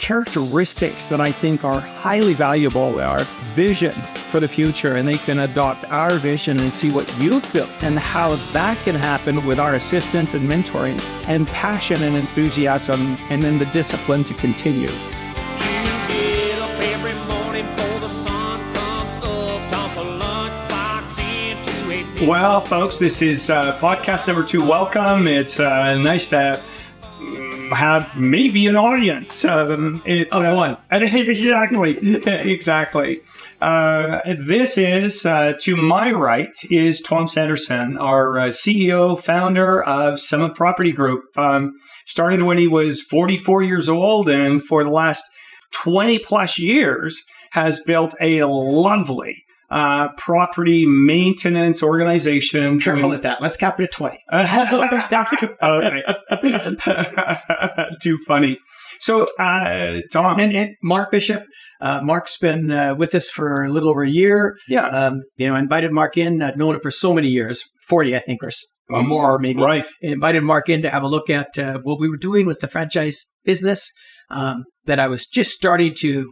characteristics that I think are highly valuable, our vision for the future, and they can adopt our vision and see what you've built and how that can happen with our assistance and mentoring and passion and enthusiasm, and then the discipline to continue. Well, folks, this is podcast number 2. Welcome. It's nice to have maybe an audience. It's one. Exactly. This is, to my right, is Tom Sanderson, our CEO, founder of Summit Property Group. Started when he was 44 years old, and for the last 20 plus years has built a lovely property maintenance organization. Careful at that. Let's cap it at 20. Too funny. So, Tom. And Mark Bishop. Mark's been with us for a little over a year. Yeah. I invited Mark in. I'd known him for so many years, 40, I think, or more, maybe. Right. Invited Mark in to have a look at what we were doing with the franchise business that I was just starting to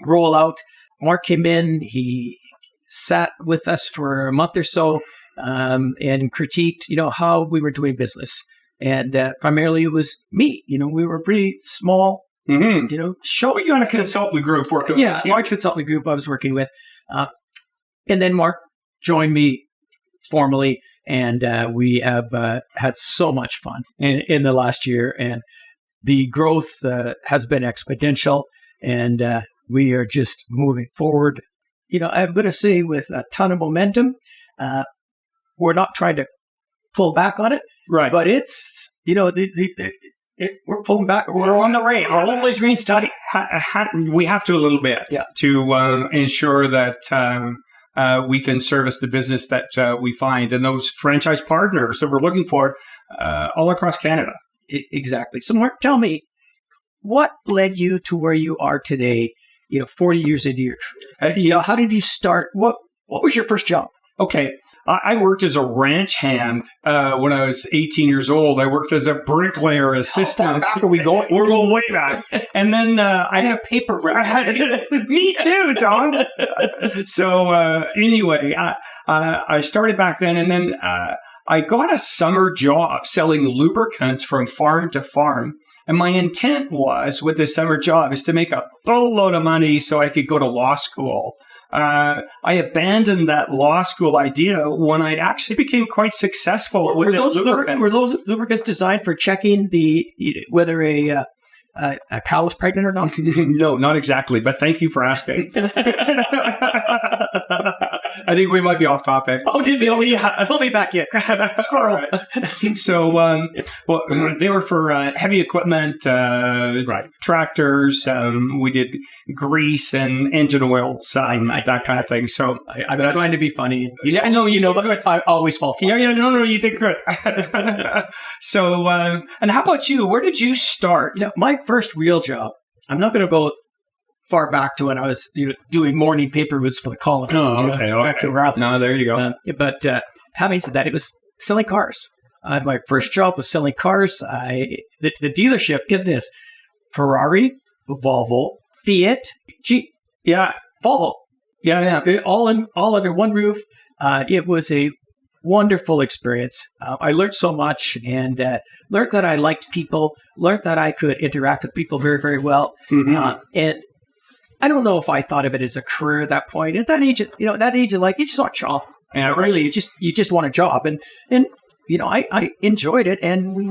roll out. Mark came in, he sat with us for a month or so and critiqued, how we were doing business. And primarily it was me. We were a pretty small, show. You on a consulting group working with? Yeah, large consulting group I was working with. And then Mark joined me formally, and we have had so much fun in the last year. And the growth has been exponential, and we are just moving forward. I'm going to say with a ton of momentum. We're not trying to pull back on it, right? But it's, we're pulling back. We're on the rein. Our always rein study. We have to a little bit to ensure that we can service the business that we find and those franchise partners that we're looking for all across Canada. Exactly. So, Mark, tell me, what led you to where you are today? 40 years into your career. How did you start? What was your first job? Okay. I worked as a ranch hand when I was 18 years old. I worked as a bricklayer assistant. How far back are we going? We're going way back. And then I had a paper route. Me too, Tom. So anyway, I started back then, and then I got a summer job selling lubricants from farm to farm. And my intent was, with this summer job, is to make a boatload of money so I could go to law school. I abandoned that law school idea when I actually became quite successful with this lubricant. Were those lubricants designed for checking whether a cow is pregnant or not? No, not exactly, but thank you for asking. I think we might be off topic. Oh, did we? Oh, yeah. Pull me back yet. Squirrel. So, they were for heavy equipment, tractors. We did grease and engine oils, that kind of thing. So I was trying to be funny. Yeah, I know, but I always fall for it. Yeah, no, you did good. So, and how about you? Where did you start? Now, my first real job, I'm not going to go far back to when I was doing morning paper routes for the Colonists. Oh, okay. No, there you go. But having said that, it was selling cars. My first job was selling cars. The dealership, get this, Ferrari, Volvo, Fiat, Jeep. Yeah. Volvo. Yeah. All under one roof. It was a wonderful experience. I learned so much, and learned that I liked people, learned that I could interact with people very, very well. Mm-hmm. And I don't know if I thought of it as a career at that point. At that age, like, you just want a job. And really, you just want a job. And I enjoyed it, and we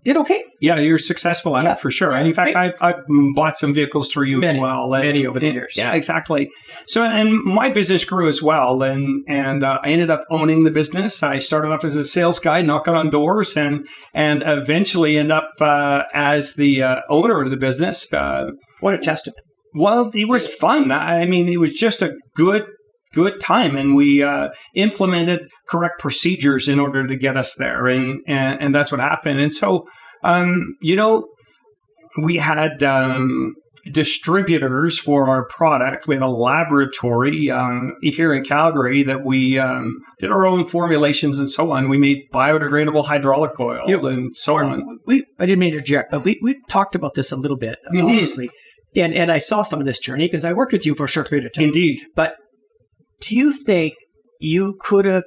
did okay. Yeah, you're successful at it for sure. And in fact, I've bought some vehicles through you as well. Many over the years. Yeah, exactly. So, and my business grew as well. And I ended up owning the business. I started off as a sales guy, knocking on doors, and eventually end up as the owner of the business. What a testament. Well, it was fun. I mean, it was just a good time, and we implemented correct procedures in order to get us there, and that's what happened. And so, we had distributors for our product. We had a laboratory here in Calgary that we did our own formulations and so on. We made biodegradable hydraulic oil and so on. I didn't mean to interject, but we talked about this a little bit previously. And I saw some of this journey because I worked with you for a short period of time. Indeed. But do you think you could have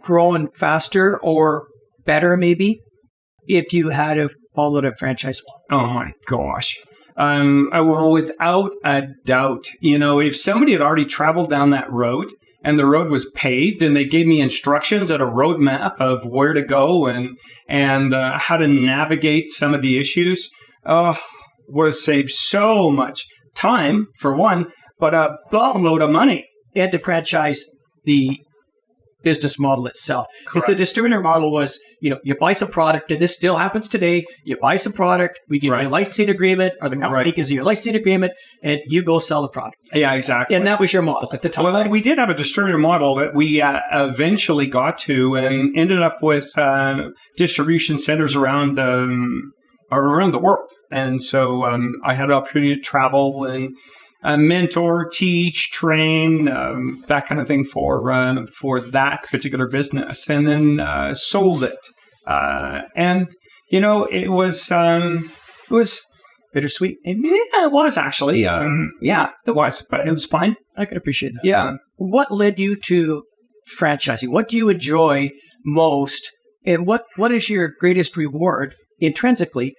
grown faster or better maybe if you had have followed a franchise model? Oh my gosh. Well, without a doubt, if somebody had already traveled down that road and the road was paved and they gave me instructions and a roadmap of where to go and how to navigate some of the issues, would have saved so much time for one, but a boatload of money. And to franchise the business model itself. Because the distributor model was, you buy some product, and this still happens today. You buy some product, we give you a licensing agreement, or the company gives you a licensing agreement, and you go sell the product. Yeah, exactly. And that was your model at the time. Well, we did have a distributor model that we eventually got to and ended up with distribution centers around the world. And so I had an opportunity to travel and mentor, teach, train, that kind of thing for that particular business, and then sold it. And it was bittersweet. Yeah, it was actually. Yeah, it was, but it was fine. I can appreciate that. Yeah. What led you to franchising? What do you enjoy most, and what is your greatest reward intrinsically?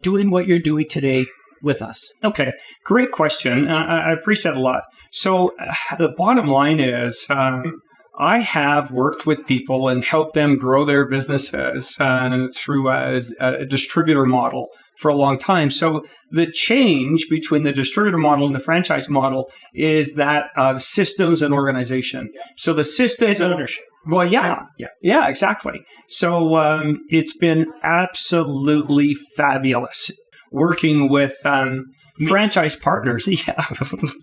Doing what you're doing today with us. Okay, great question. I appreciate it a lot. So the bottom line is I have worked with people and helped them grow their businesses through a distributor model for a long time. So the change between the distributor model and the franchise model is that of systems and organization. So the systems and ownership. Well, yeah, exactly. So it's been absolutely fabulous working with franchise partners. Yeah,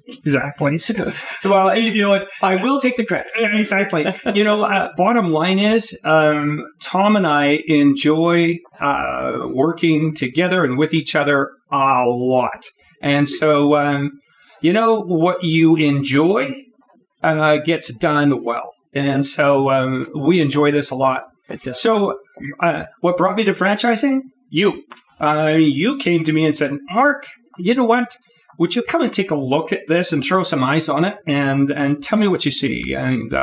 exactly. Well, I will take the credit. Exactly. Bottom line is, Tom and I enjoy working together and with each other a lot. And so, what you enjoy gets done well. And so we enjoy this a lot. So what brought me to franchising? You came to me and said, Mark, you know what? Would you come and take a look at this and throw some eyes on it and tell me what you see? And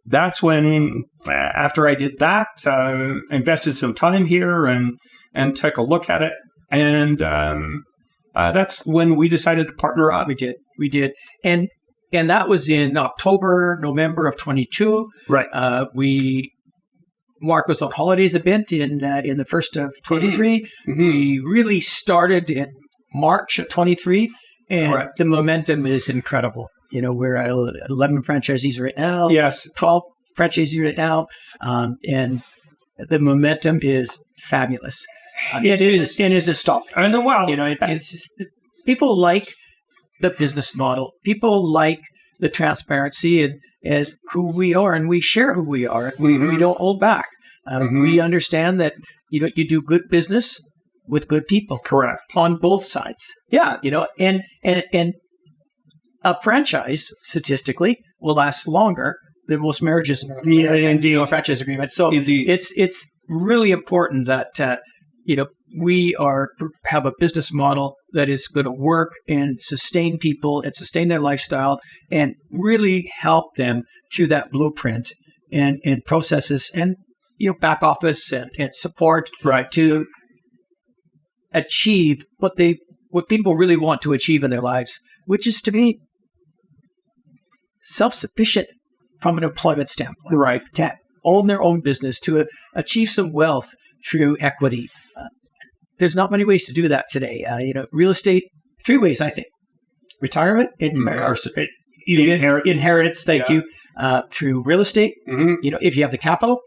that's when, after I did that, invested some time here and took a look at it. And that's when we decided to partner up. We did. And that was in November of 22. Right. Mark was on holidays a bit in the first of 23. Mm-hmm. We really started in March of 23, and the momentum is incredible. We're at 11 franchisees right now. Yes. 12 franchisees right now. And the momentum is fabulous. It is astounding. I know. Wow. It's just people like the business model. People like the transparency and who we are, and we share who we are. Mm-hmm. We don't hold back. We understand that you do good business with good people. Correct. On both sides. Yeah. And a franchise statistically will last longer than most marriages in a franchise agreement. So indeed. It's really important that we have a business model that is going to work and sustain people and sustain their lifestyle and really help them through that blueprint and processes and back office and support to achieve what people really want to achieve in their lives, which is to be self-sufficient from an employment standpoint. Right. To own their own business, to achieve some wealth through equity. There's not many ways to do that today. Real estate, 3 ways, I think. Retirement, inheritance, thank you, through real estate, if you have the capital,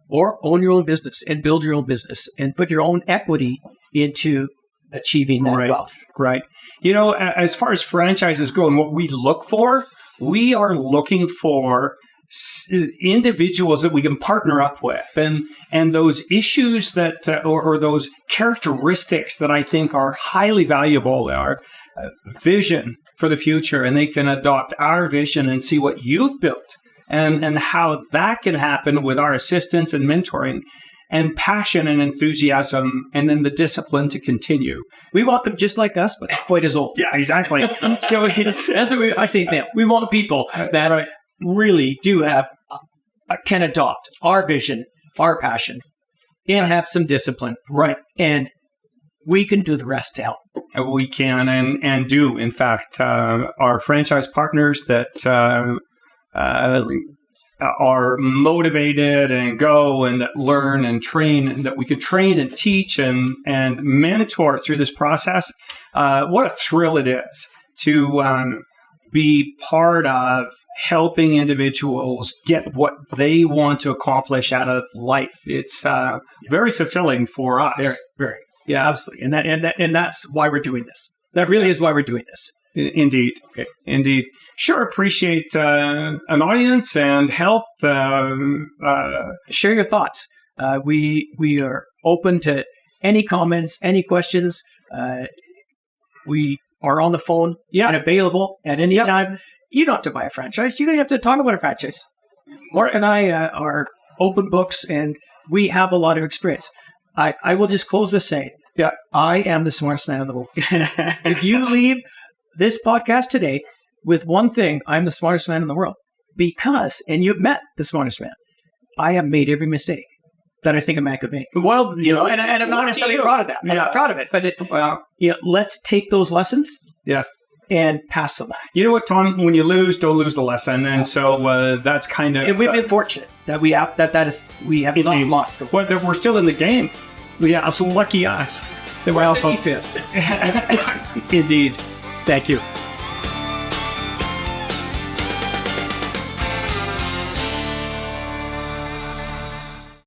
or own your own business and build your own business and put your own equity into achieving that wealth. Right. As far as franchises go and what we look for, we are looking for individuals that we can partner up with, and those issues that or those characteristics that I think are highly valuable are vision for the future, and they can adopt our vision and see what you've built and how that can happen with our assistance and mentoring, and passion and enthusiasm, and then the discipline to continue. We want them just like us, but not quite as old. Yeah, exactly. So that's what I say to them. We want people that really do have, can adopt our vision, our passion, and have some discipline. Right. And we can do the rest to help. We can and do. In fact, our franchise partners that are motivated and go and that learn and train, and that we can train and teach and mentor through this process. What a thrill it is to be part of helping individuals get what they want to accomplish out of life. It's very fulfilling for us. Very, very. Yeah, absolutely. And that's why we're doing this. That really is why we're doing this. Indeed. Okay. Indeed. Sure appreciate an audience and help. Share your thoughts. We are open to any comments, any questions. We are on the phone and available at any time. You don't have to buy a franchise. You don't have to talk about a franchise. Mark and I are open books, and we have a lot of experience. I will just close with saying, I am the smartest man in the world. If you leave this podcast today with one thing, I'm the smartest man in the world. Because, and you've met the smartest man, I have made every mistake that I think a man could make. Well, and I'm not necessarily proud of that. I'm not proud of it. But let's take those lessons and pass them back. You know what, Tom? When you lose, don't lose the lesson. And so that's kind of... And we've been fortunate that we have not lost the way. We're still in the game. Yeah, so lucky us. We're all fifth. Indeed. Thank you.